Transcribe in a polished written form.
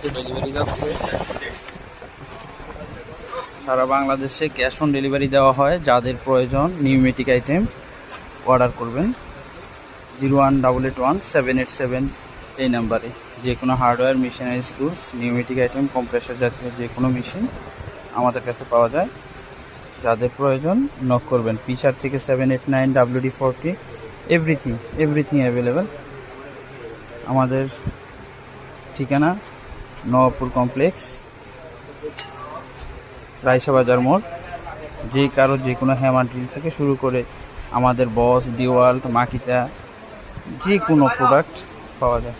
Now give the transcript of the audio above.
আজকে ডেলিভারি যাচ্ছে। সারা বাংলাদেশে ক্যাশ অন ডেলিভারি দেওয়া হয়। যাদের প্রয়োজন নিউমেটিক আইটেম অর্ডার করবেন 01881 এই নাম্বারে। যে কোনো hardware, machinery tools, pneumatic item, compressor জাতীয় যে কোনো মেশিন আমাদের কাছে পাওয়া যায়। যাদের প্রয়োজন নক করবেন। পিচার থেকে 789 WD-40 এভরিথিং অ্যাভেলেবেল। আমাদের ঠিকানা নওয়াবপুর কমপ্লেক্স, রাইসা বাজার মোড়। যে কারো যে কোনো হ্যামার ড্রিল থেকে শুরু করে আমাদের বস, ডিওয়াল্ট, মাকিতা যে কোনো প্রোডাক্ট পাওয়া যায়।